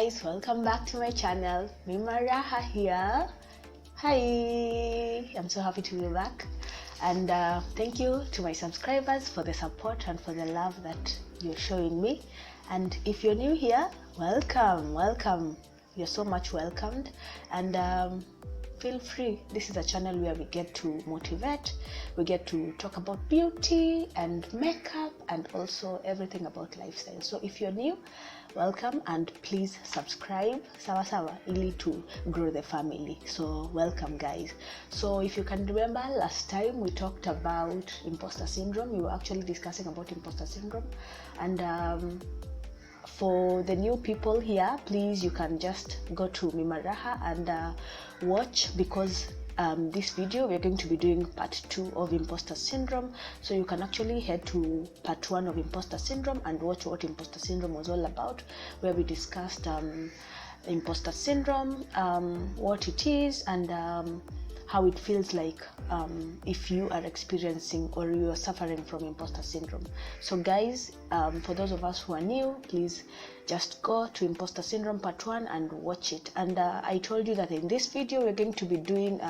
guys, welcome back to my channel. Mima Raha here. Hi, I'm so happy to be back, and thank you to my subscribers for the support and for the love that you're showing me. And if you're new here, welcome. You're so much welcomed, and feel free. This is a channel where we get to motivate, we get to talk about beauty and makeup and also everything about lifestyle. So if you're new, welcome, and please subscribe sawa ili to grow the family. So welcome guys. So if you can remember, last time we talked about imposter syndrome. We were actually discussing about imposter syndrome, and for the new people here, please, you can just go to Mima Raha and watch, because this video we're going to be doing part 2 of imposter syndrome. So you can actually head to part 1 of imposter syndrome and watch what imposter syndrome was all about, where we discussed imposter syndrome, what it is, and how it feels like if you are experiencing or you are suffering from imposter syndrome. So guys, for those of us who are new, please just go to imposter syndrome part 1 and watch it. And I told you that in this video we're going to be doing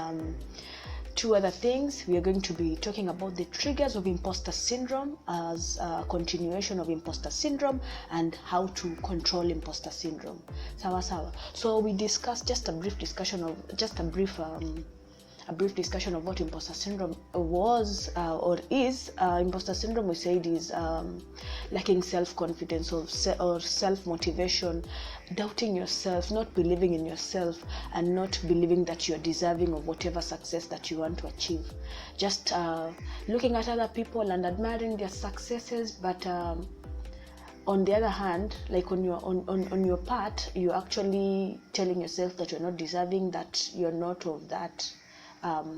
2 other things. We are going to be talking about the triggers of imposter syndrome as a continuation of imposter syndrome, and how to control imposter syndrome. Sawa. So we discussed just a brief discussion of what imposter syndrome was or is. Imposter syndrome, we said, is lacking self-confidence or self-motivation, doubting yourself, not believing in yourself, and not believing that you're deserving of whatever success that you want to achieve. Just looking at other people and admiring their successes, but on the other hand, like on your part, you're actually telling yourself that you're not deserving, that you're not of that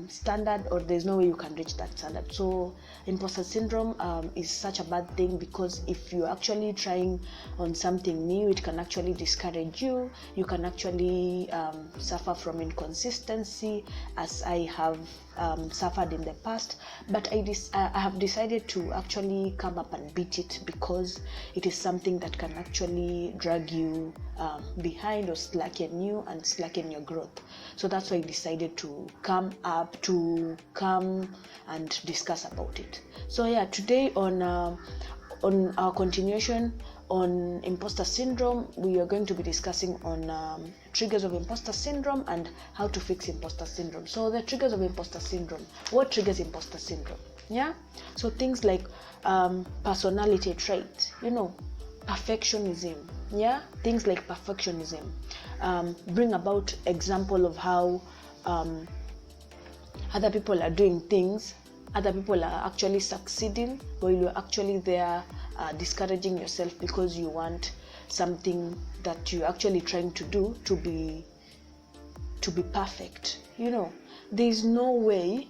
standard, or there's no way you can reach that standard. So imposter syndrome is such a bad thing, because if you're actually trying on something new, it can actually discourage you. You can actually suffer from inconsistency, as I have suffered in the past. But I have decided to actually come up and beat it, because it is something that can actually drag you behind, or slacken you and slacken your growth. So that's why I decided to come and discuss about it. So yeah, today on our continuation on imposter syndrome, we are going to be discussing on triggers of imposter syndrome and how to fix imposter syndrome. So the triggers of imposter syndrome. What triggers imposter syndrome? Yeah, so things like personality traits, perfectionism. Yeah, things like perfectionism bring about example of how other people are doing things, other people are actually succeeding, while you're actually there discouraging yourself because you want something that you're actually trying to do to be perfect. There's no way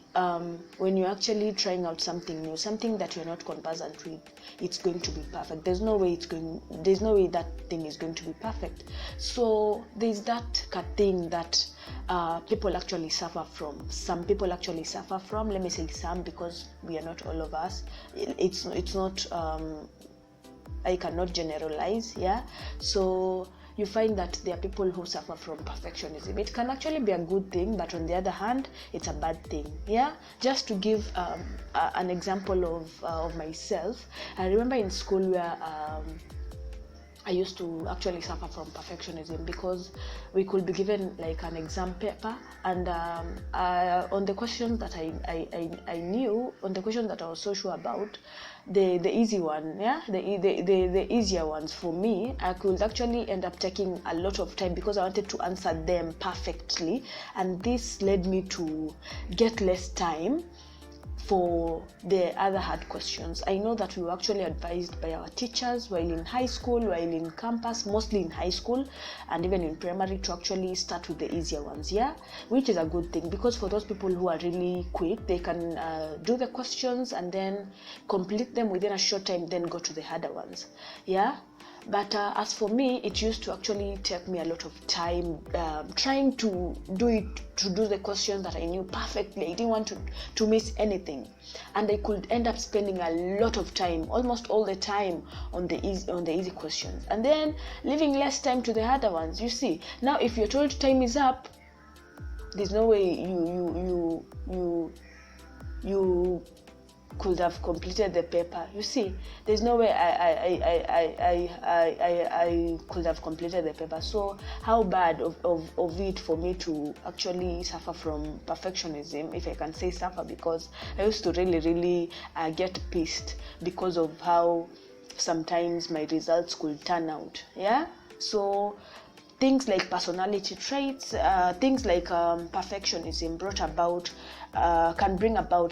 when you're actually trying out something new, something that you're not conversant with, it's going to be perfect. There's no way that thing is going to be perfect. So there's that thing that people actually suffer from. Some people actually suffer from. Let me say some, because we are not all of us. It's not. I cannot generalize. Yeah. So you find that there are people who suffer from perfectionism. It can actually be a good thing, but on the other hand, it's a bad thing. Yeah. Just to give an example of myself, I remember in school where I used to actually suffer from perfectionism, because we could be given like an exam paper, and on the questions that I knew, on the questions that I was so sure about, the easy one, the easier ones for me, I could actually end up taking a lot of time, because I wanted to answer them perfectly, and this led me to get less time for the other hard questions. I know that we were actually advised by our teachers while in high school, while in campus, mostly in high school and even in primary, to actually start with the easier ones, which is a good thing, because for those people who are really quick, they can do the questions and then complete them within a short time, then go to the harder ones, But as for me, it used to actually take me a lot of time trying to do the questions that I knew perfectly. I didn't want to miss anything, and I could end up spending a lot of time, almost all the time, on the easy questions, and then leaving less time to the harder ones. You see, now if you're told time is up, there's no way you could have completed the paper. You see, there's no way I could have completed the paper. So how bad of it for me to actually suffer from perfectionism, if I can say suffer, because I used to really get pissed because of how sometimes my results could turn out. Yeah, so things like personality traits, things like perfectionism can bring about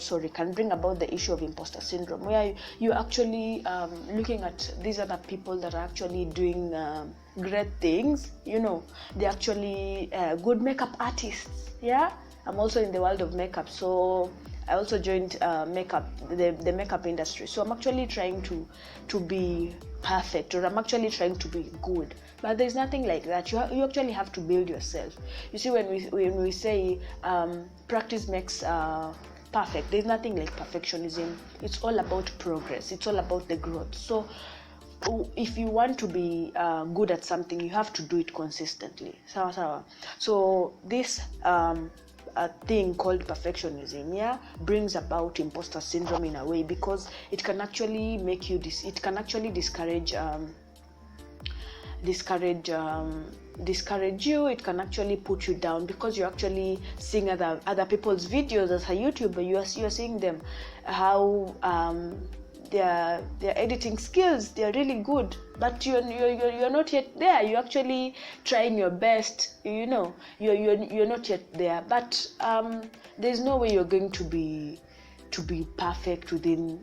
the issue of imposter syndrome, where you actually looking at these other people that are actually doing great things. They're actually good makeup artists. Yeah, I'm also in the world of makeup, so I also joined makeup, the makeup industry. So I'm actually trying to be perfect, or I'm actually trying to be good. But there's nothing like that. You actually have to build yourself. You see, when we say practice makes perfect, there's nothing like perfectionism. It's all about progress. It's all about the growth. So if you want to be good at something, you have to do it consistently. So this a thing called perfectionism, yeah, brings about imposter syndrome in a way, because it can actually make you discourage you. It can actually put you down, because you're actually seeing other people's videos. As a YouTuber, you're seeing them, how their editing skills, they're really good, but you're not yet there. You're actually trying your best, you're not yet there, but there's no way you're going to be perfect within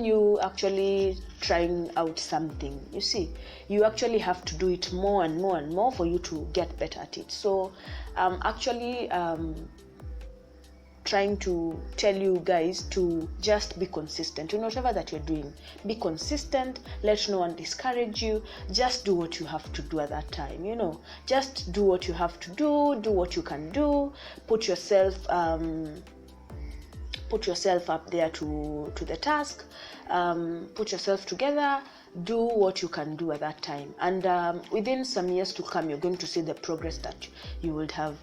you actually trying out something. You see, you actually have to do it more and more and more for you to get better at it. So actually trying to tell you guys to just be consistent in whatever that you're doing. Be consistent, let no one discourage you. Just do what you have to do at that time. Just do what you have to do what you can do. Put yourself up there to the task. Put yourself together. Do what you can do at that time, and within some years to come, you're going to see the progress that you would have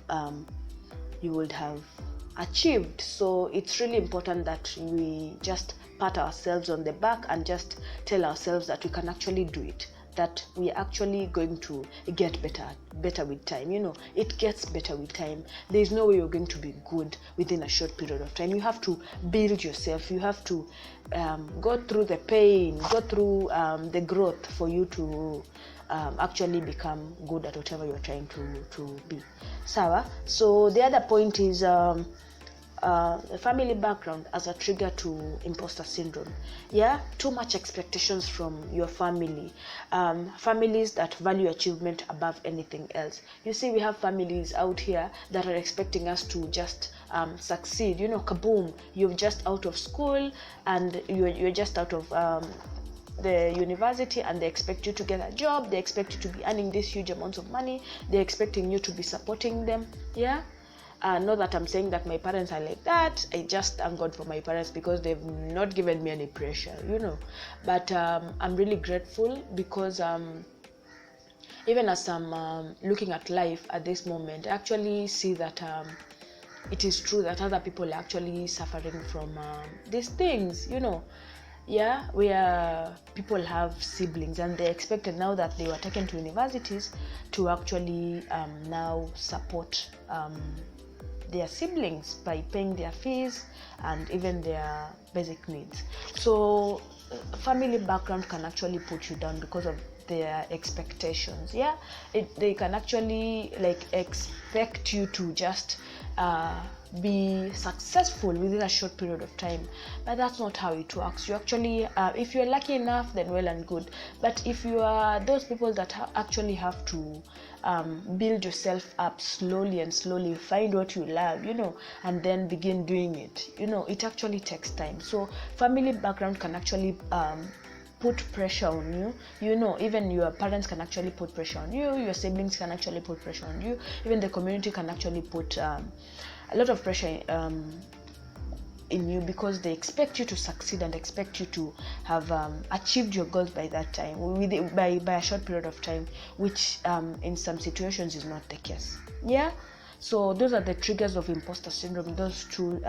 achieved. So it's really important that we just pat ourselves on the back and just tell ourselves that we can actually do it, that we are actually going to get better with time. It gets better with time. There's no way you're going to be good within a short period of time. You have to build yourself. You have to go through the pain, go through the growth for you to actually become good at whatever you're trying to be. So the other point is the family background as a trigger to imposter syndrome. Yeah, too much expectations from your family. Families that value achievement above anything else. You see, we have families out here that are expecting us to just succeed. Kaboom, you're just out of school and you're just out of the university, and they expect you to get a job. They expect you to be earning these huge amounts of money. They're expecting you to be supporting them. Yeah. Not that I'm saying that my parents are like that. I just thank God for my parents, because they've not given me any pressure, But I'm really grateful, because even as I'm looking at life at this moment, I actually see that it is true that other people are actually suffering from these things, Yeah, where people have siblings and they're expected, now that they were taken to universities, to actually now support their siblings by paying their fees and even their basic needs. So family background can actually put you down because of their expectations. They can actually expect you to just be successful within a short period of time. But that's not how it works. You actually, if you're lucky enough, then well and good. But if you are those people that actually have to build yourself up slowly and slowly, find what you love, and then begin doing it, it actually takes time. So family background can actually put pressure on you. Even your parents can actually put pressure on you, your siblings can actually put pressure on you, even the community can actually put a lot of pressure in you, because they expect you to succeed and expect you to have achieved your goals by that time, by a short period of time, which in some situations is not the case. So those are the triggers of imposter syndrome, those two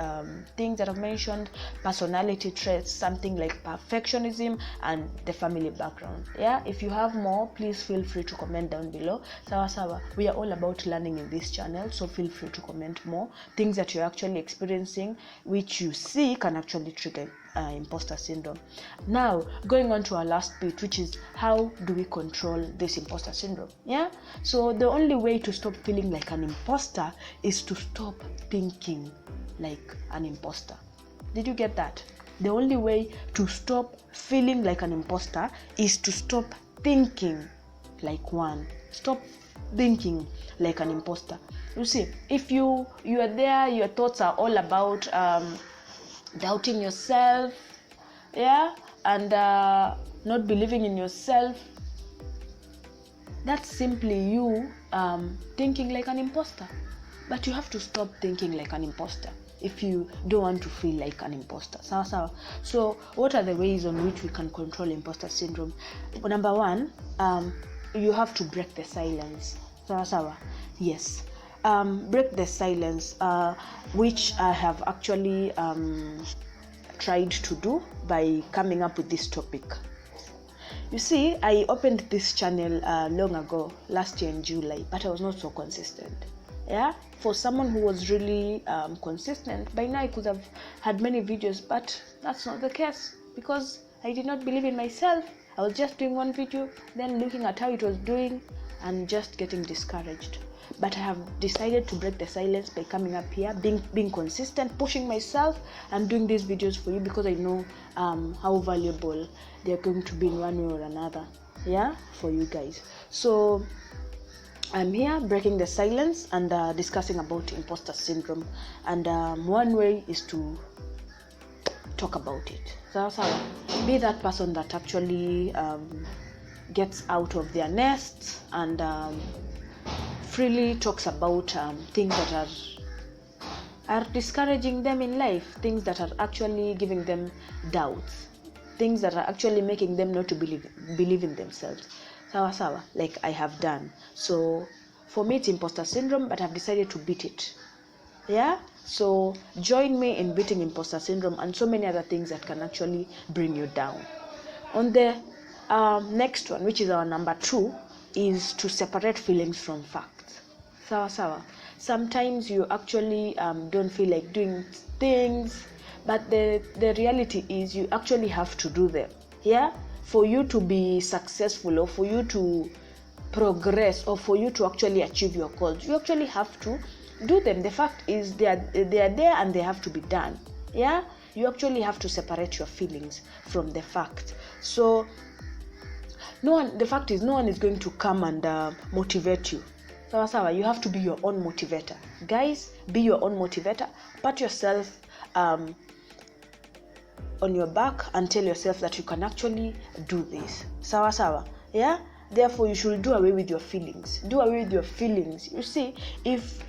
things that I've mentioned: personality traits, something like perfectionism, and the family background. If you have more, please feel free to comment down below. Sawa. We are all about learning in this channel, so feel free to comment more things that you're actually experiencing, which you see can actually trigger imposter syndrome. Now, going on to our last bit, which is how do we control this imposter syndrome? So the only way to stop feeling like an imposter is to stop thinking like an imposter. Did you get that? The only way to stop feeling like an imposter is to stop thinking like one. Stop thinking like an imposter. You see, if you are there, your thoughts are all about doubting yourself, and not believing in yourself, that's simply you thinking like an imposter. But you have to stop thinking like an imposter if you don't want to feel like an imposter. So what are the ways on which we can control imposter syndrome? Number one, you have to break the silence. Yes. Break the silence, which I have actually tried to do by coming up with this topic. You see, I opened this channel long ago, last year in July, but I was not so consistent. For someone who was really consistent, by now I could have had many videos, but that's not the case, because I did not believe in myself. I was just doing one video, then looking at how it was doing and just getting discouraged. But I have decided to break the silence by coming up here, being consistent, pushing myself, and doing these videos for you, because I know how valuable they're going to be in one way or another, for you guys. So I'm here breaking the silence and discussing about imposter syndrome, and one way is to talk about it. Be that person that actually gets out of their nest and freely talks about things that are discouraging them in life, things that are actually giving them doubts, things that are actually making them not to believe in themselves. Like I have done. So for me, it's imposter syndrome, but I've decided to beat it. So join me in beating imposter syndrome and so many other things that can actually bring you down. On the next one, which is our number 2, is to separate feelings from facts. Sometimes you actually don't feel like doing things, but the reality is you actually have to do them. For you to be successful, or for you to progress, or for you to actually achieve your goals, you actually have to do them. The fact is they are there and they have to be done. You actually have to separate your feelings from the fact. So the fact is no one is going to come and motivate you. You have to be your own motivator. Guys, be your own motivator. Pat yourself on your back and tell yourself that you can actually do this. Therefore you should do away with your feelings. You see, if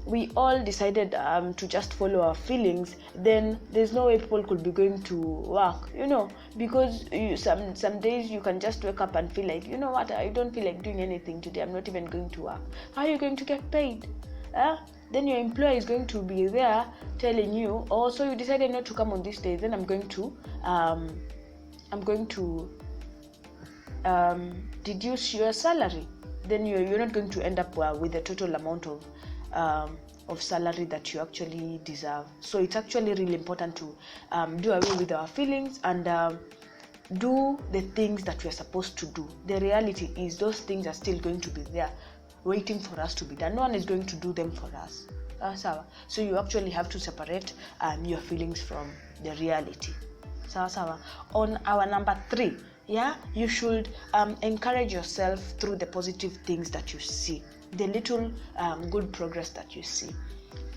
we all decided to just follow our feelings, then there's no way people could be going to work, because some days you can just wake up and feel like, I don't feel like doing anything today, I'm not even going to work. How are you going to get paid? Then your employer is going to be there telling you, so you decided not to come on this day, then I'm going to deduce your salary. Then you're not going to end up with the total amount of salary that you actually deserve. So it's actually really important to do away with our feelings and do the things that we're supposed to do. The reality is those things are still going to be there waiting for us to be done. No one is going to do them for us. So you actually have to separate your feelings from the reality. On our number 3, you should encourage yourself through the positive things that you see, the little good progress that you see.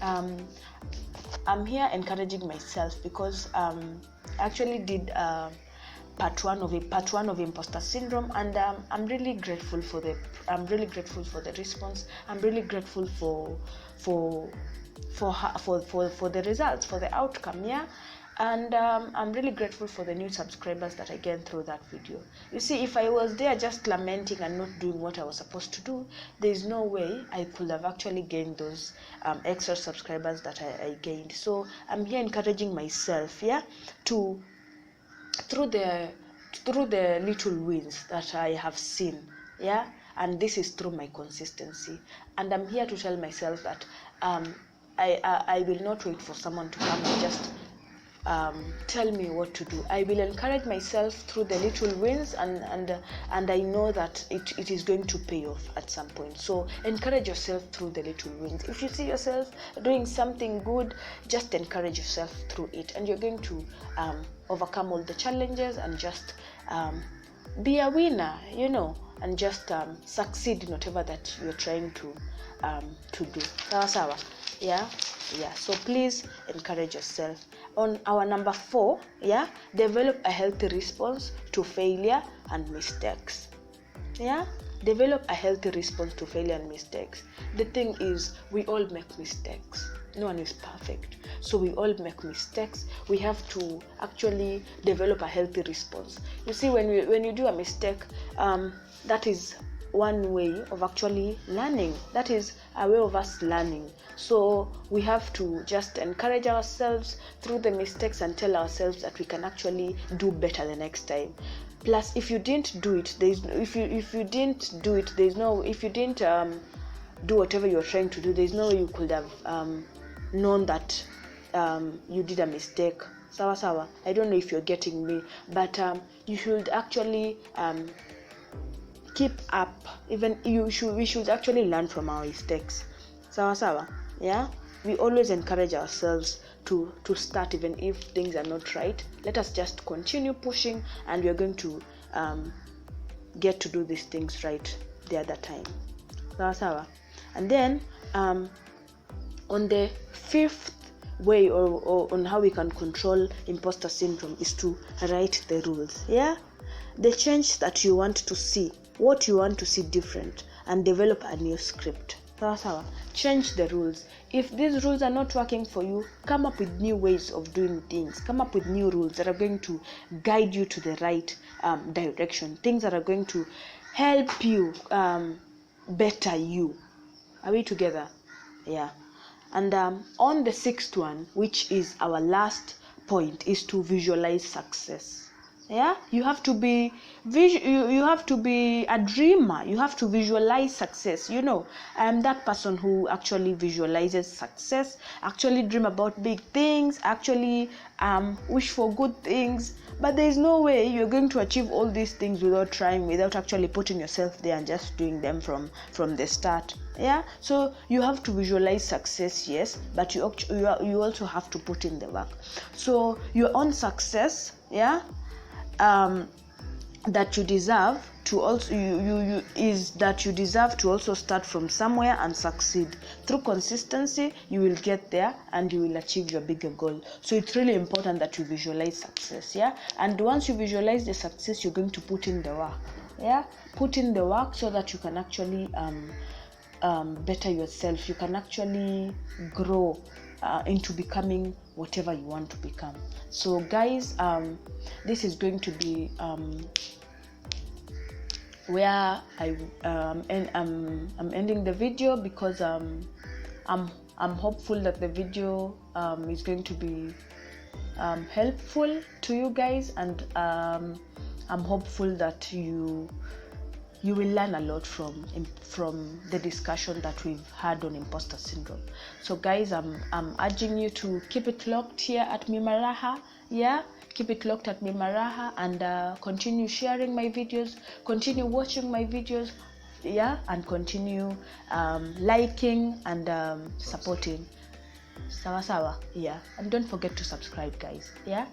I'm here encouraging myself because I actually did part one of imposter syndrome, and I'm really grateful for the response. I'm really grateful for the results, for the outcome, and I'm really grateful for the new subscribers that I gained through that video. You see, if I was there just lamenting and not doing what I was supposed to do, there's no way I could have actually gained those extra subscribers that I gained. So I'm here encouraging myself, to through the little wins that I have seen, and this is through my consistency. And I'm here to tell myself that I will not wait for someone to come and just tell me what to do. I will encourage myself through the little wins, and I know that it is going to pay off at some point. So encourage yourself through the little wins. If you see yourself doing something good, just encourage yourself through it, and you're going to overcome all the challenges and just be a winner, and just succeed in whatever that you're trying to do. So please encourage yourself. On our number 4, develop a healthy response to failure and mistakes. Develop a healthy response to failure and mistakes. The thing is, we all make mistakes. No one is perfect, so we all make mistakes. We have to actually develop a healthy response. You see, when you do a mistake, that is one way of actually learning. That is a way of us learning. So we have to just encourage ourselves through the mistakes and tell ourselves that we can actually do better the next time. Plus, if you didn't do it, if you didn't do whatever you're trying to do, there's no way you could have known that you did a mistake. I don't know if you're getting me, but you should actually keep up. We should actually learn from our mistakes. We always encourage ourselves to start, even if things are not right. Let us just continue pushing, and we are going to get to do these things right the other time. And then on the 5th way, or on how we can control imposter syndrome, is to write the rules. The change that you want to see, what you want to see different, and develop a new script. Change the rules. If these rules are not working for you, come up with new ways of doing things. Come up with new rules that are going to guide you to the right direction. Things that are going to help you better you. Are we together? And on the 6th one, which is our last point, is to visualize success. You have to be you have to be a dreamer. You have to visualize success. I'm that person who actually visualizes success, actually dream about big things, actually wish for good things. But there is no way you're going to achieve all these things without trying, without actually putting yourself there and just doing them from the start. So you have to visualize success, yes, but you also have to put in the work. So your own success, that you deserve to also you deserve to also start from somewhere and succeed. Through consistency, you will get there and you will achieve your bigger goal. So it's really important that you visualize success. And once you visualize the success, you're going to put in the work. Put in the work so that you can actually better yourself. You can actually grow into becoming whatever you want to become. So guys, this is going to be where I'm ending the video, because I'm hopeful that the video is going to be helpful to you guys, and I'm hopeful that you will learn a lot from the discussion that we've had on imposter syndrome. So guys, I'm urging you to keep it locked here at Mima Raha. Keep it locked at Mima Raha, and continue sharing my videos, continue watching my videos, yeah, and continue liking and supporting. Sawa sawa, yeah, and don't forget to subscribe, guys. Yeah.